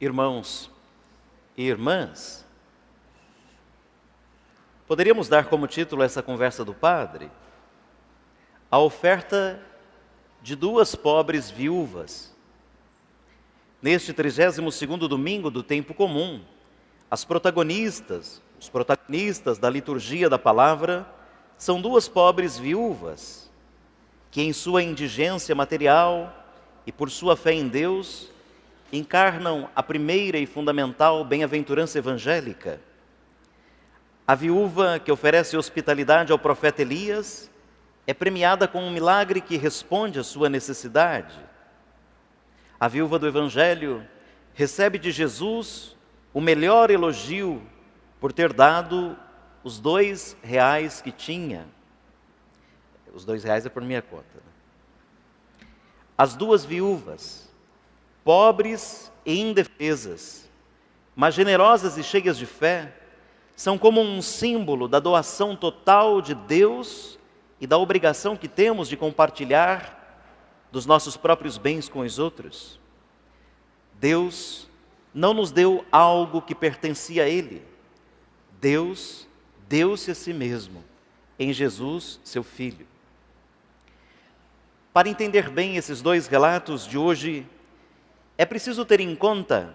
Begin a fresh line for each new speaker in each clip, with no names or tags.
Irmãos e irmãs, poderíamos dar como título essa conversa do padre, a oferta de duas pobres viúvas. Neste 32º domingo do tempo comum, os protagonistas da liturgia da palavra são duas pobres viúvas, que em sua indigência material e por sua fé em Deus, encarnam a primeira e fundamental bem-aventurança evangélica. A viúva que oferece hospitalidade ao profeta Elias é premiada com um milagre que responde à sua necessidade. A viúva do Evangelho recebe de Jesus o melhor elogio por ter dado os R$2 que tinha. Os R$2 é por minha conta. As duas viúvas, pobres e indefesas, mas generosas e cheias de fé, são como um símbolo da doação total de Deus e da obrigação que temos de compartilhar dos nossos próprios bens com os outros. Deus não nos deu algo que pertencia a Ele. Deus deu-se a si mesmo, em Jesus, seu Filho. Para entender bem esses dois relatos de hoje, é preciso ter em conta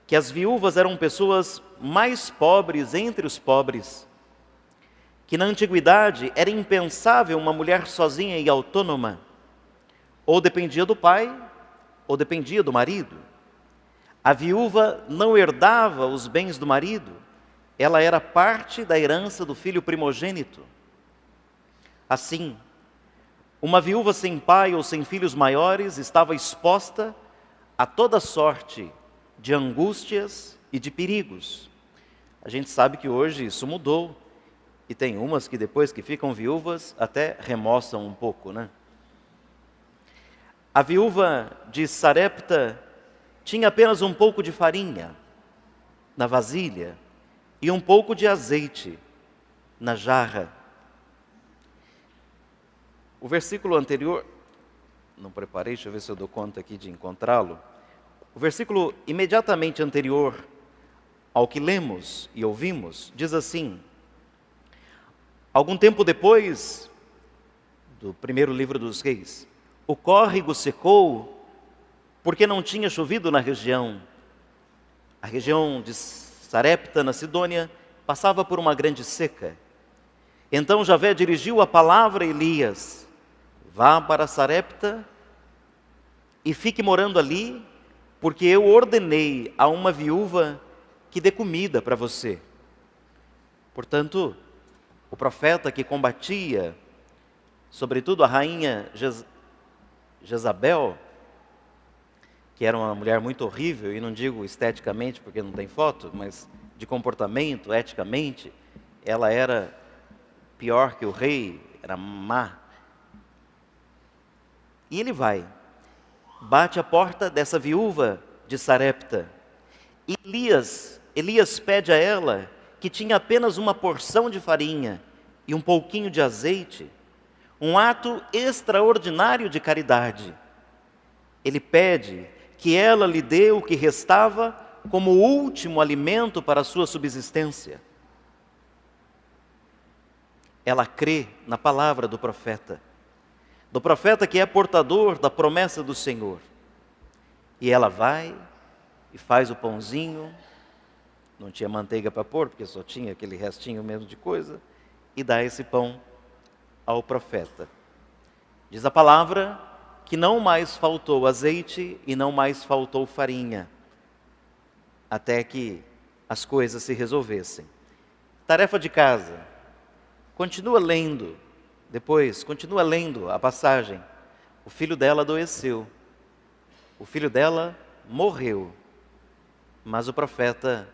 que as viúvas eram pessoas mais pobres entre os pobres, que na antiguidade era impensável uma mulher sozinha e autônoma, ou dependia do pai, ou dependia do marido. A viúva não herdava os bens do marido, ela era parte da herança do filho primogênito. Assim, uma viúva sem pai ou sem filhos maiores estava exposta a toda sorte de angústias e de perigos. A gente sabe que hoje isso mudou, e tem umas que depois que ficam viúvas até remoçam um pouco, né? A viúva de Sarepta tinha apenas um pouco de farinha na vasilha e um pouco de azeite na jarra. O versículo anterior, não preparei, deixa eu ver se eu dou conta aqui de encontrá-lo. O versículo imediatamente anterior ao que lemos e ouvimos, diz assim: algum tempo depois do primeiro livro dos Reis, o córrego secou porque não tinha chovido na região. A região de Sarepta, na Sidônia, passava por uma grande seca. Então Javé dirigiu a palavra a Elias: vá para Sarepta e fique morando ali, porque eu ordenei a uma viúva que dê comida para você. Portanto, o profeta que combatia, sobretudo a rainha Jezabel, que era uma mulher muito horrível, e não digo esteticamente porque não tem foto, mas de comportamento, eticamente, ela era pior que o rei, era má. E ele vai, bate a porta dessa viúva de Sarepta. E Elias pede a ela, que tinha apenas uma porção de farinha e um pouquinho de azeite, um ato extraordinário de caridade. Ele pede que ela lhe dê o que restava como último alimento para a sua subsistência. Ela crê na palavra do profeta que é portador da promessa do Senhor. E ela vai e faz o pãozinho, não tinha manteiga para pôr, porque só tinha aquele restinho mesmo de coisa, e dá esse pão ao profeta. Diz a palavra que não mais faltou azeite e não mais faltou farinha, até que as coisas se resolvessem. Tarefa de casa. Continua lendo a passagem. O filho dela adoeceu. O filho dela morreu. Mas o profeta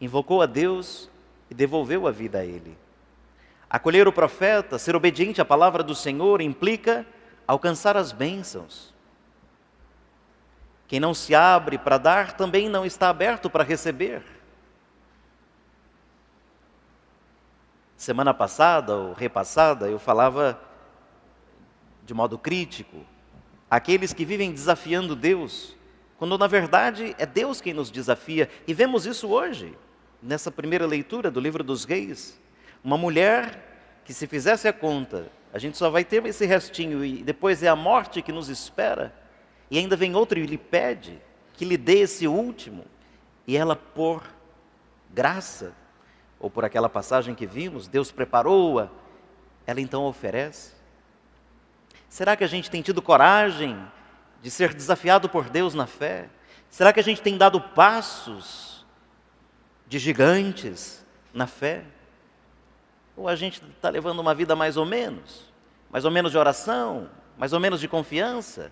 invocou a Deus e devolveu a vida a ele. Acolher o profeta, ser obediente à palavra do Senhor, implica alcançar as bênçãos. Quem não se abre para dar, também não está aberto para receber. Semana passada ou repassada, eu falava de modo crítico, aqueles que vivem desafiando Deus quando na verdade é Deus quem nos desafia. E vemos isso hoje, nessa primeira leitura do livro dos Reis. Uma mulher que, se fizesse a conta, a gente só vai ter esse restinho e depois é a morte que nos espera. E ainda vem outro e lhe pede que lhe dê esse último. E ela, por graça, ou por aquela passagem que vimos, Deus preparou-a, ela então oferece. Será que a gente tem tido coragem de ser desafiado por Deus na fé? Será que a gente tem dado passos de gigantes na fé? Ou a gente está levando uma vida mais ou menos de oração, mais ou menos de confiança,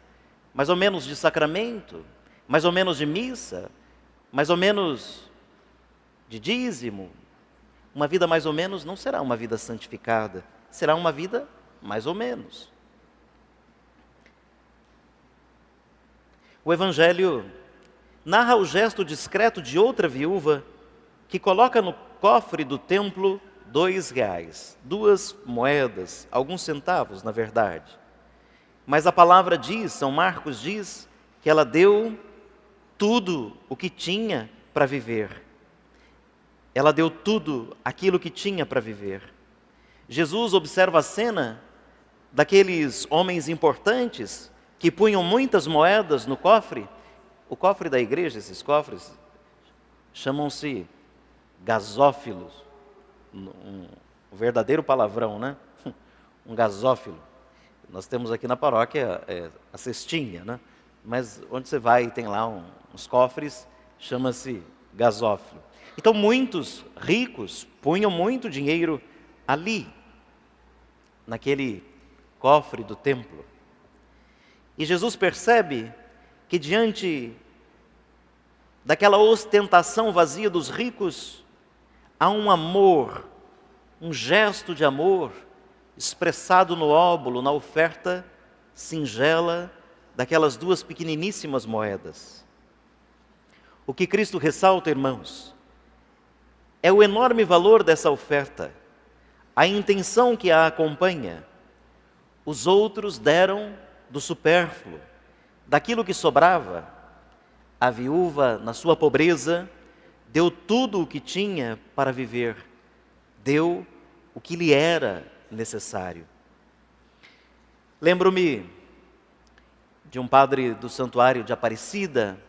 mais ou menos de sacramento, mais ou menos de missa, mais ou menos de dízimo? Uma vida mais ou menos não será uma vida santificada, será uma vida mais ou menos. O Evangelho narra o gesto discreto de outra viúva que coloca no cofre do templo R$ 2, 2 moedas, alguns centavos, na verdade. Mas a palavra diz, São Marcos diz, que ela deu tudo o que tinha para viver. Ela deu tudo aquilo que tinha para viver. Jesus observa a cena daqueles homens importantes que punham muitas moedas no cofre. O cofre da igreja, esses cofres, chamam-se gasófilos. Um verdadeiro palavrão, né? Um gasófilo. Nós temos aqui na paróquia a cestinha, né? Mas onde você vai e tem lá uns cofres, chama-se gasófilo. Então muitos ricos punham muito dinheiro ali, naquele cofre do templo. E Jesus percebe que diante daquela ostentação vazia dos ricos, há um amor, um gesto de amor expressado no óbolo, na oferta singela daquelas 2 pequeniníssimas moedas. O que Cristo ressalta, irmãos, é o enorme valor dessa oferta, a intenção que a acompanha. Os outros deram do supérfluo, daquilo que sobrava. A viúva, na sua pobreza, deu tudo o que tinha para viver, deu o que lhe era necessário. Lembro-me de um padre do santuário de Aparecida,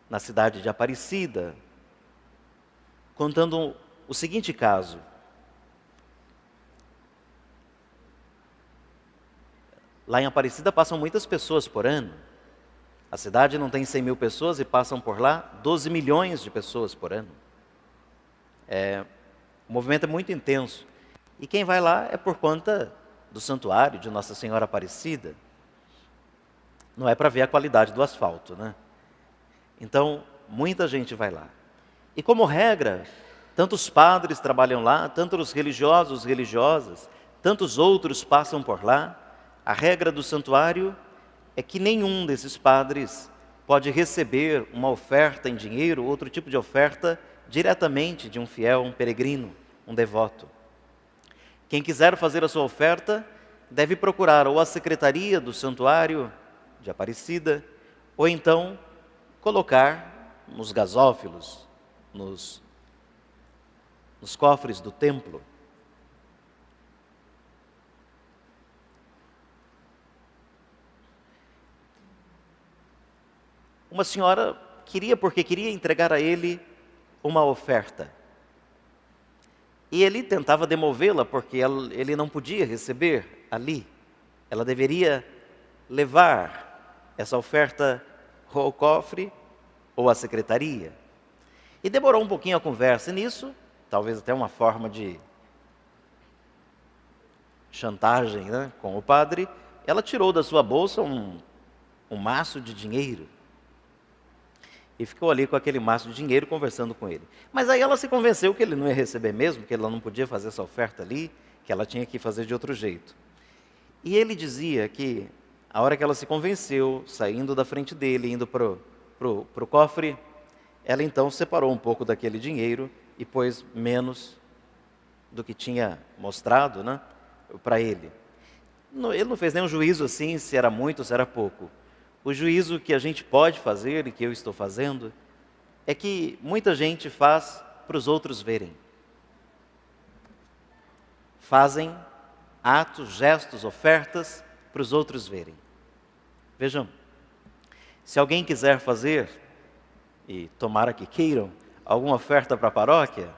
na cidade de Aparecida, contando o seguinte caso. Lá em Aparecida passam muitas pessoas por ano. A cidade não tem 100 mil pessoas e passam por lá 12 milhões de pessoas por ano. O movimento é muito intenso. E quem vai lá é por conta do santuário de Nossa Senhora Aparecida. Não é para ver a qualidade do asfalto, né? Então, muita gente vai lá. E como regra, tantos padres trabalham lá, tantos religiosos, religiosas, tantos outros passam por lá. A regra do santuário é que nenhum desses padres pode receber uma oferta em dinheiro, outro tipo de oferta, diretamente de um fiel, um peregrino, um devoto. Quem quiser fazer a sua oferta, deve procurar ou a secretaria do santuário de Aparecida, ou então colocar nos gasófilos, nos cofres do templo. Uma senhora porque queria entregar a ele uma oferta. E ele tentava demovê-la, porque ele não podia receber ali. Ela deveria levar essa oferta ao cofre ou à secretaria. E demorou um pouquinho a conversa, e nisso, talvez até uma forma de chantagem, né, com o padre, ela tirou da sua bolsa um maço de dinheiro. E ficou ali com aquele maço de dinheiro conversando com ele. Mas aí ela se convenceu que ele não ia receber mesmo, que ela não podia fazer essa oferta ali, que ela tinha que fazer de outro jeito. E ele dizia que, a hora que ela se convenceu, saindo da frente dele, indo para o cofre, ela então separou um pouco daquele dinheiro e pôs menos do que tinha mostrado, né, para ele. Ele não fez nenhum juízo assim, se era muito ou se era pouco. O juízo que a gente pode fazer e que eu estou fazendo é que muita gente faz para os outros verem. Fazem atos, gestos, ofertas para os outros verem. Vejam, se alguém quiser fazer, e tomara que queiram, alguma oferta para a paróquia,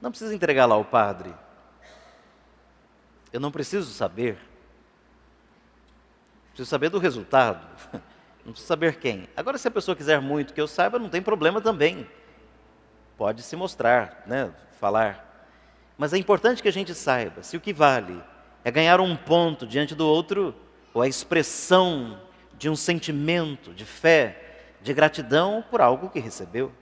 não precisa entregar lá ao padre. Eu não preciso saber. Preciso saber do resultado. Não preciso saber quem. Agora, se a pessoa quiser muito que eu saiba, não tem problema também. Pode se mostrar, né? Falar. Mas é importante que a gente saiba se o que vale é ganhar um ponto diante do outro, ou a expressão de um sentimento de fé, de gratidão por algo que recebeu.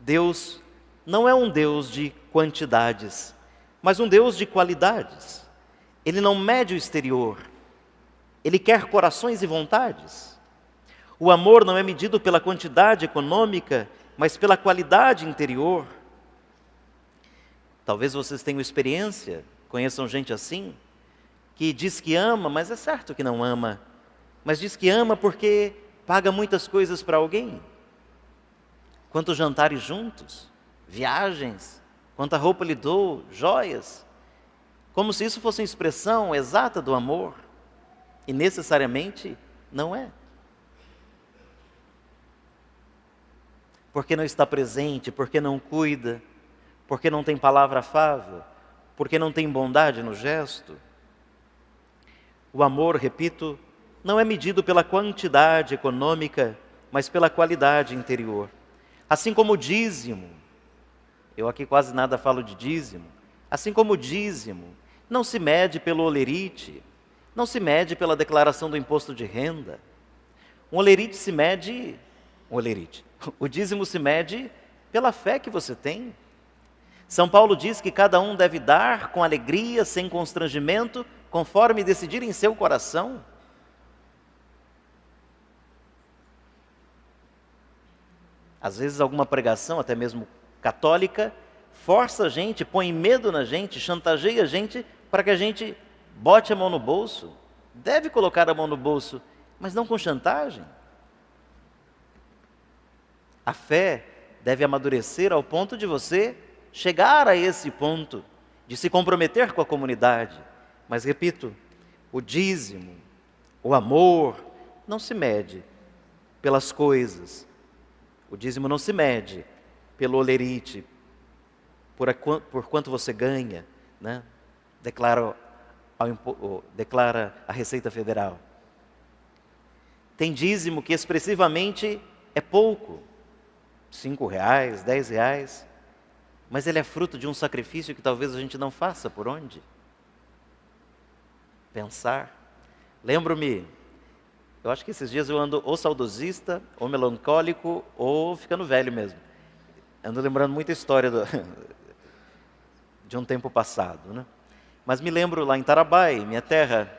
Deus não é um Deus de quantidades, mas um Deus de qualidades. Ele não mede o exterior, Ele quer corações e vontades. O amor não é medido pela quantidade econômica, mas pela qualidade interior. Talvez vocês tenham experiência, conheçam gente assim, que diz que ama, mas é certo que não ama. Mas diz que ama porque paga muitas coisas para alguém. Quantos jantares juntos, viagens, quanta roupa lhe dou, joias. Como se isso fosse uma expressão exata do amor. E necessariamente não é. Porque não está presente, porque não cuida, porque não tem palavra afável, porque não tem bondade no gesto. O amor, repito, não é medido pela quantidade econômica, mas pela qualidade interior. Assim como o dízimo, eu aqui quase nada falo de dízimo, assim como o dízimo não se mede pelo olerite, não se mede pela declaração do imposto de renda. O dízimo se mede pela fé que você tem. São Paulo diz que cada um deve dar com alegria, sem constrangimento, conforme decidir em seu coração. Às vezes alguma pregação, até mesmo católica, força a gente, põe medo na gente, chantageia a gente para que a gente bote a mão no bolso. Deve colocar a mão no bolso, mas não com chantagem. A fé deve amadurecer ao ponto de você chegar a esse ponto, de se comprometer com a comunidade. Mas repito, o dízimo, o amor, não se mede pelas coisas. O dízimo não se mede pelo olerite, por quanto você ganha, né? Declara a Receita Federal. Tem dízimo que expressivamente é pouco, R$5, R$10, mas ele é fruto de um sacrifício que talvez a gente não faça por onde? Pensar. Lembro-me, eu acho que esses dias eu ando ou saudosista, ou melancólico, ou ficando velho mesmo. Ando lembrando muita história de um tempo passado, né? Mas me lembro lá em Tarabai, minha terra,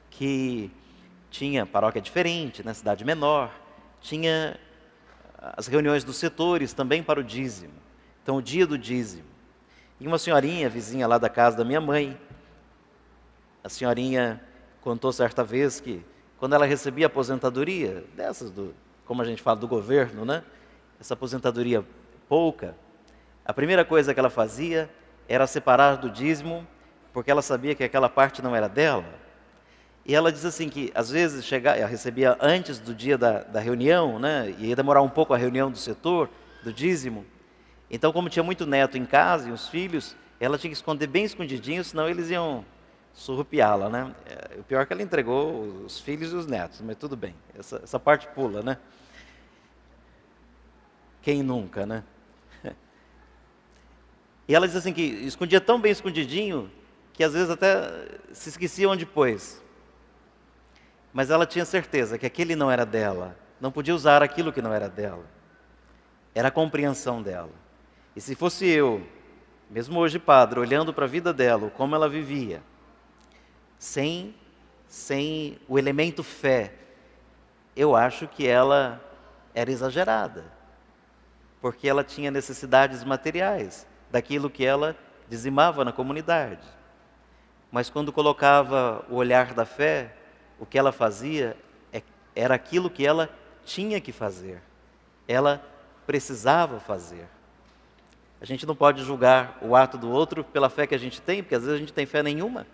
que tinha paróquia diferente, na cidade menor, tinha as reuniões dos setores também para o dízimo. Então, o dia do dízimo. E uma senhorinha, vizinha lá da casa da minha mãe, a senhorinha contou certa vez que, quando ela recebia aposentadoria, dessas, como a gente fala, do governo, né? Essa aposentadoria pouca, a primeira coisa que ela fazia era separar do dízimo, porque ela sabia que aquela parte não era dela. E ela diz assim que, às vezes, ela recebia antes do dia da reunião, né? E ia demorar um pouco a reunião do setor, do dízimo. Então, como tinha muito neto em casa e os filhos, ela tinha que esconder bem escondidinho, senão eles iam surrupiá-la, né? O pior é que ela entregou os filhos e os netos, mas tudo bem, essa parte pula, né? Quem nunca, né? E ela diz assim que escondia tão bem escondidinho, que às vezes até se esquecia onde pôs. Mas ela tinha certeza que aquele não era dela, não podia usar aquilo que não era dela. Era a compreensão dela. E se fosse eu, mesmo hoje padre, olhando para a vida dela, como ela vivia, sem o elemento fé, eu acho que ela era exagerada, porque ela tinha necessidades materiais, daquilo que ela dizimava na comunidade. mas quando colocava o olhar da fé, o que ela fazia era aquilo que ela tinha que fazer. Ela precisava fazer. A gente não pode julgar o ato do outro pela fé que a gente tem, porque às vezes a gente tem fé nenhuma.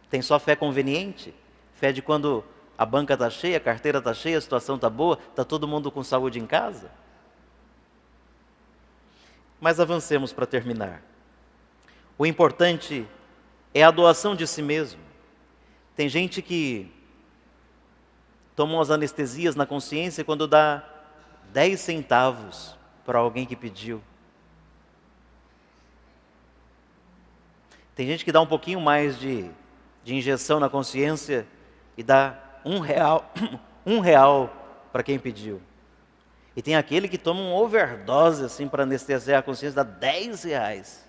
Tem só fé conveniente. Fé de quando a banca está cheia, a carteira está cheia, a situação está boa, está todo mundo com saúde em casa. Mas avancemos para terminar. O importante é a doação de si mesmo. Tem gente que toma umas anestesias na consciência quando dá 10 centavos para alguém que pediu. Tem gente que dá um pouquinho mais de injeção na consciência e dá R$ 1 para quem pediu. E tem aquele que toma um overdose assim para anestesiar a consciência, dá R$ 10.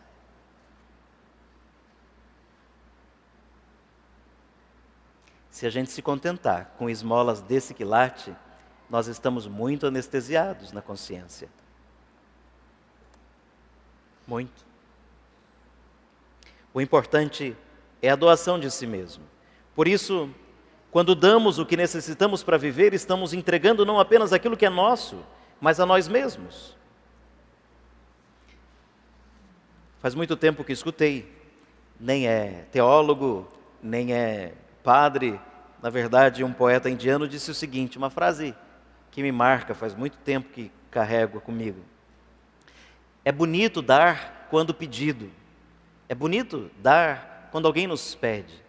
Se a gente se contentar com esmolas desse quilate, nós estamos muito anestesiados na consciência. Muito. O importante é a doação de si mesmo. Por isso, quando damos o que necessitamos para viver, estamos entregando não apenas aquilo que é nosso, mas a nós mesmos. Faz muito tempo que escutei, nem é teólogo, nem é padre. Na verdade, um poeta indiano disse o seguinte, uma frase que me marca, faz muito tempo que carrego comigo. É bonito dar quando pedido. É bonito dar quando alguém nos pede.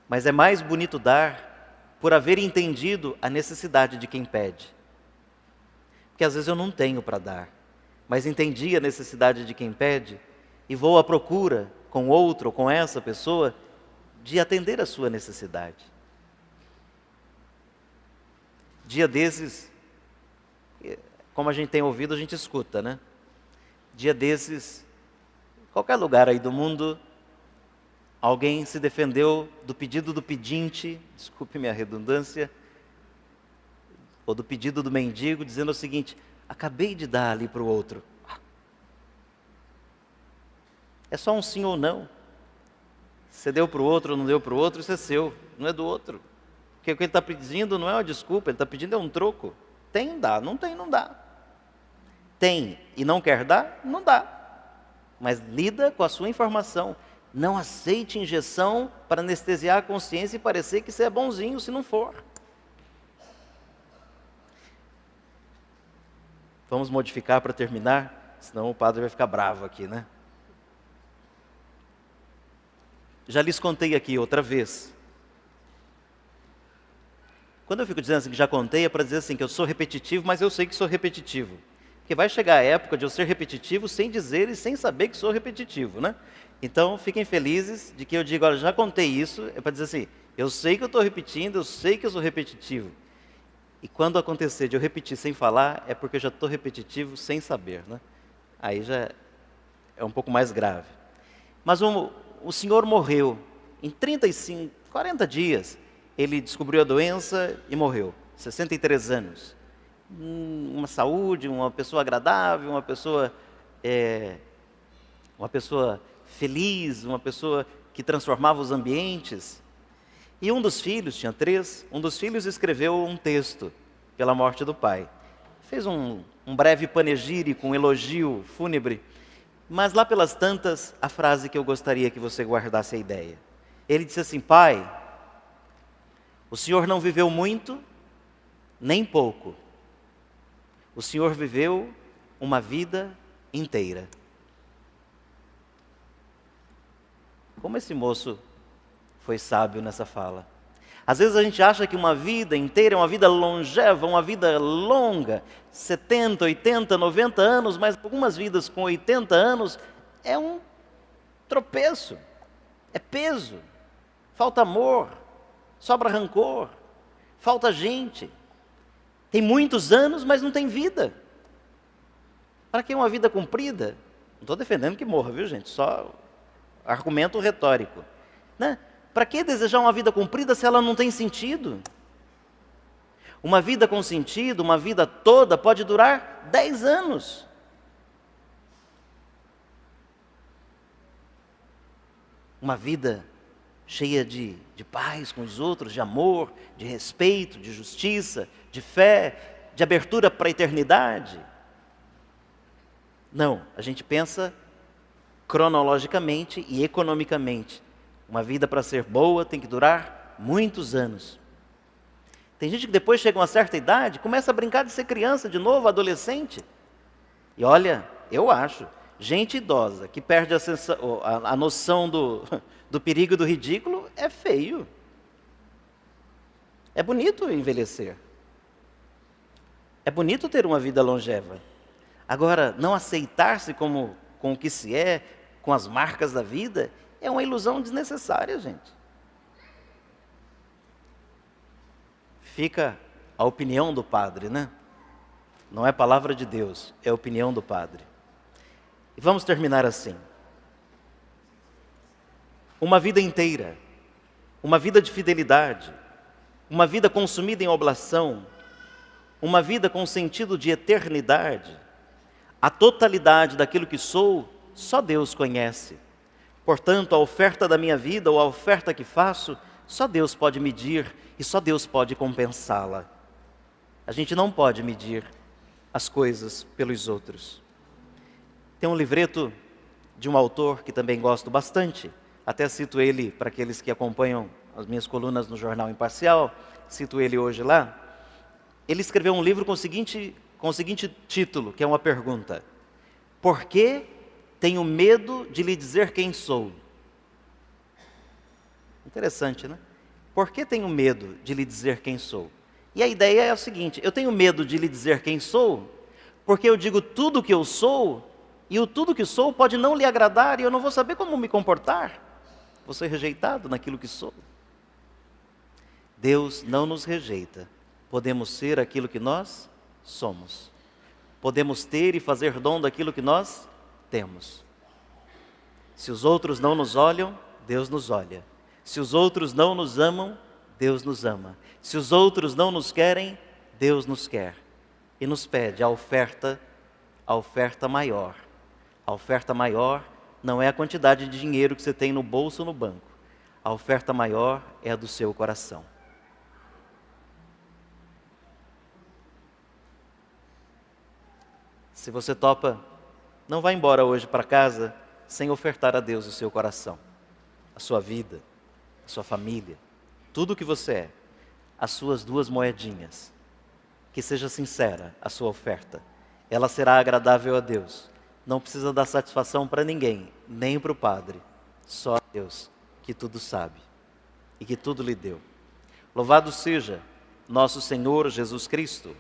Mas é mais bonito dar por haver entendido a necessidade de quem pede. Porque às vezes eu não tenho para dar, mas entendi a necessidade de quem pede e vou à procura com outro ou com essa pessoa de atender a sua necessidade. Dia desses, como a gente tem ouvido, a gente escuta, né? Dia desses, qualquer lugar aí do mundo, alguém se defendeu do pedido do pedinte, desculpe minha redundância, ou do pedido do mendigo, dizendo o seguinte, acabei de dar ali para o outro. É só um sim ou não. Você deu para o outro ou não deu para o outro, isso é seu, não é do outro. Porque o que ele está pedindo não é uma desculpa, ele está pedindo é um troco. Tem, dá, não tem, não dá. Tem e não quer dar, não dá. Mas lida com a sua informação. Não aceite injeção para anestesiar a consciência e parecer que você é bonzinho se não for. Vamos modificar para terminar, senão o padre vai ficar bravo aqui, né? Já lhes contei aqui outra vez. Quando eu fico dizendo assim que já contei, é para dizer assim que eu sou repetitivo, mas eu sei que sou repetitivo. Porque vai chegar a época de eu ser repetitivo sem dizer e sem saber que sou repetitivo, né? Então, fiquem felizes de que eu digo, olha, já contei isso, é para dizer assim, eu sei que eu estou repetindo, eu sei que eu sou repetitivo. E quando acontecer de eu repetir sem falar, é porque eu já estou repetitivo sem saber, né? Aí já é um pouco mais grave. Mas o senhor morreu em 35, 40 dias. Ele descobriu a doença e morreu, 63 anos. Uma saúde, uma pessoa agradável, uma pessoa feliz, uma pessoa que transformava os ambientes. E um dos filhos, tinha 3, um dos filhos escreveu um texto pela morte do pai. Fez um breve panegírico, um elogio fúnebre, mas lá pelas tantas, a frase que eu gostaria que você guardasse a ideia. Ele disse assim, pai, o senhor não viveu muito, nem pouco. O senhor viveu uma vida inteira. Como esse moço foi sábio nessa fala. Às vezes a gente acha que uma vida inteira é uma vida longeva, uma vida longa, 70, 80, 90 anos, mas algumas vidas com 80 anos é um tropeço, é peso, falta amor, sobra rancor, falta gente. Tem muitos anos, mas não tem vida. Para que uma vida comprida? Não estou defendendo que morra, viu gente? Só argumento retórico. Né? Para que desejar uma vida comprida se ela não tem sentido? Uma vida com sentido, uma vida toda, pode durar 10 anos. Uma vida cheia de paz com os outros, de amor, de respeito, de justiça, de fé, de abertura para a eternidade. Não, a gente pensa cronologicamente e economicamente. Uma vida para ser boa tem que durar muitos anos. Tem gente que depois chega a uma certa idade, começa a brincar de ser criança de novo, adolescente. E olha, eu acho, gente idosa que perde a noção do perigo e do ridículo, é feio. É bonito envelhecer. É bonito ter uma vida longeva. Agora, não aceitar-se com o que se é, com as marcas da vida, é uma ilusão desnecessária, gente. Fica a opinião do padre, né? Não é palavra de Deus, é a opinião do padre. E vamos terminar assim. Uma vida inteira, uma vida de fidelidade, uma vida consumida em oblação, uma vida com sentido de eternidade, a totalidade daquilo que sou, só Deus conhece. Portanto, a oferta da minha vida ou a oferta que faço, só Deus pode medir e só Deus pode compensá-la. A gente não pode medir as coisas pelos outros. Tem um livreto de um autor que também gosto bastante, até cito ele para aqueles que acompanham as minhas colunas no Jornal Imparcial, cito ele hoje lá. Ele escreveu um livro com o seguinte título, que é uma pergunta: por que tenho medo de lhe dizer quem sou? Interessante, né? Por que tenho medo de lhe dizer quem sou? E a ideia é a seguinte: eu tenho medo de lhe dizer quem sou, porque eu digo tudo o que eu sou, e o tudo que sou pode não lhe agradar, e eu não vou saber como me comportar. Vou ser rejeitado naquilo que sou. Deus não nos rejeita. Podemos ser aquilo que nós somos. Podemos ter e fazer dom daquilo que nós temos. Se os outros não nos olham, Deus nos olha. Se os outros não nos amam, Deus nos ama. Se os outros não nos querem, Deus nos quer. E nos pede a oferta maior. A oferta maior não é a quantidade de dinheiro que você tem no bolso ou no banco. A oferta maior é a do seu coração. Se você topa, não vá embora hoje para casa sem ofertar a Deus o seu coração, a sua vida, a sua família, tudo o que você é, as suas 2 moedinhas. Que seja sincera a sua oferta. Ela será agradável a Deus. Não precisa dar satisfação para ninguém, nem para o padre. Só a Deus, que tudo sabe e que tudo lhe deu. Louvado seja nosso Senhor Jesus Cristo.